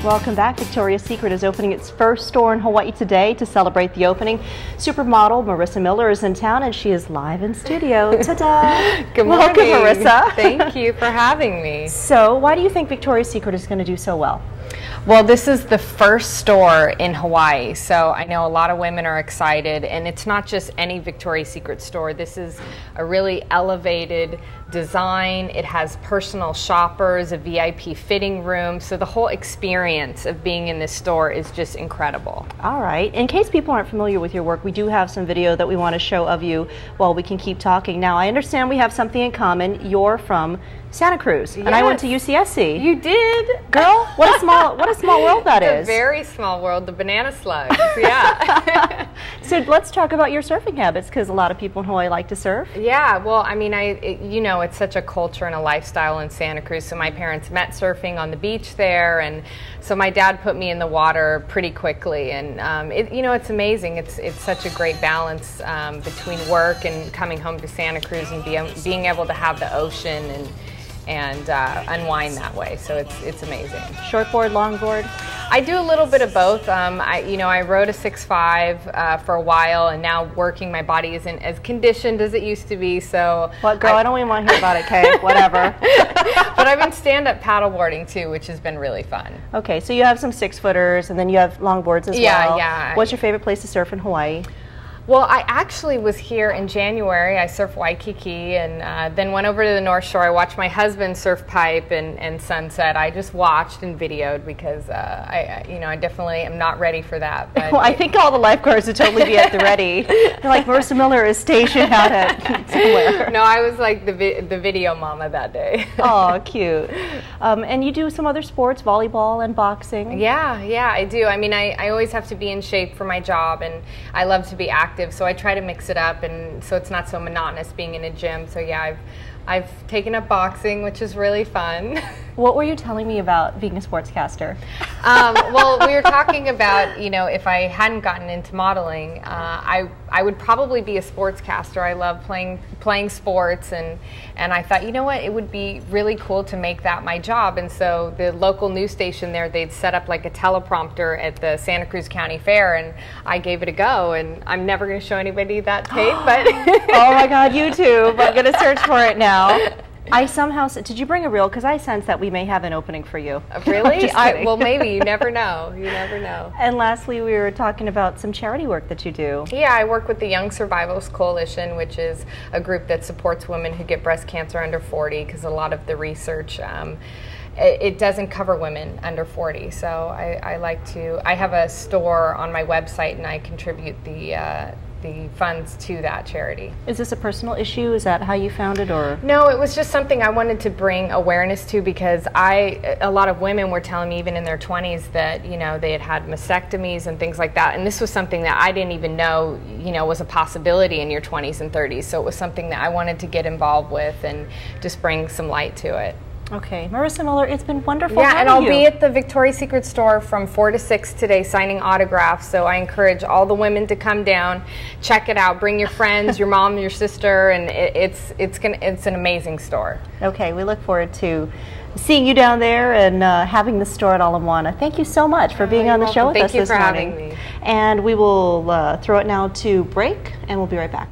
Welcome back. Victoria's Secret is opening its first store in Hawaii today to celebrate the opening. Supermodel Marisa Miller is in town and she is live in studio. Ta-da! Good morning. Welcome, Marisa. Thank you for having me. So, why do you think Victoria's Secret is going to do so well? Well, this is the first store in Hawaii, so I know a lot of women are excited, and it's not just any Victoria's Secret store. This is a really elevated design. It has personal shoppers, a VIP fitting room, so the whole experience of being in this store is just incredible. All right. In case people aren't familiar with your work, we do have some video that we want to show of you while we can keep talking. Now, I understand we have something in common. You're from Santa Cruz, and I went to UCSC. You did? Girl, what a small world that is. It's a very small world, the banana slugs, yeah. So let's talk about your surfing habits, because a lot of people in Hawaii like to surf. Yeah, well, I mean, you know, it's such a culture and a lifestyle in Santa Cruz. So my parents met surfing on the beach there, and so my dad put me in the water pretty quickly. And you know, it's amazing. It's such a great balance between work and coming home to Santa Cruz and being able to have the ocean and unwind that way. So it's amazing. Shortboard, longboard? I do a little bit of both. I rode a 6'5" for a while, and now working, my body isn't as conditioned as it used to be. So what, girl? I don't even want to hear about it, Kay. Whatever. But I've been stand-up paddleboarding too, which has been really fun. Okay, so you have some 6-footers, and then you have longboards as well. Yeah. What's your favorite place to surf in Hawaii? Well, I actually was here in January. I surfed Waikiki, and then went over to the North Shore. I watched my husband surf pipe and sunset. I just watched and videoed because I definitely am not ready for that. But well, I think all the lifeguards would totally be at the ready. They're like, Marisa Miller is stationed out at somewhere. No, I was like the video mama that day. Oh, cute. And you do some other sports, volleyball and boxing? Yeah, I do. I mean, I always have to be in shape for my job, and I love to be active. So I try to mix it up, and so it's not so monotonous being in a gym. So yeah, I've taken up boxing, which is really fun. What were you telling me about being a sportscaster? Well, we were talking about, you know, if I hadn't gotten into modeling, I would probably be a sportscaster. I love playing sports, and I thought, you know what, it would be really cool to make that my job. And so the local news station there, they'd set up like a teleprompter at the Santa Cruz County Fair, and I gave it a go. And I'm never going to show anybody that tape, but oh my God, YouTube! I'm going to search for it now. I somehow said, did you bring a reel? Because I sense that we may have an opening for you. Really? Well, maybe. You never know. You never know. And lastly, we were talking about some charity work that you do. Yeah, I work with the Young Survivors Coalition, which is a group that supports women who get breast cancer under 40, because a lot of the research it doesn't cover women under 40. So I have a store on my website, and I contribute the funds to that charity. Is this a personal issue? Is that how you found it, or? No, it was just something I wanted to bring awareness to, because a lot of women were telling me even in their 20s that, you know, they had mastectomies and things like that, and this was something that I didn't even know, you know, was a possibility in your 20s and 30s. So it was something that I wanted to get involved with and just bring some light to it. Okay, Marisa Miller, it's been wonderful. Yeah, and I'll be at the Victoria's Secret store from 4 to 6 today signing autographs. So I encourage all the women to come down, check it out, bring your friends, your mom, your sister, and it's an amazing store. Okay, we look forward to seeing you down there and having the store at Ala Moana. Thank you so much for being on the show with us this morning. Thank you for having me. And we will throw it now to break, and we'll be right back.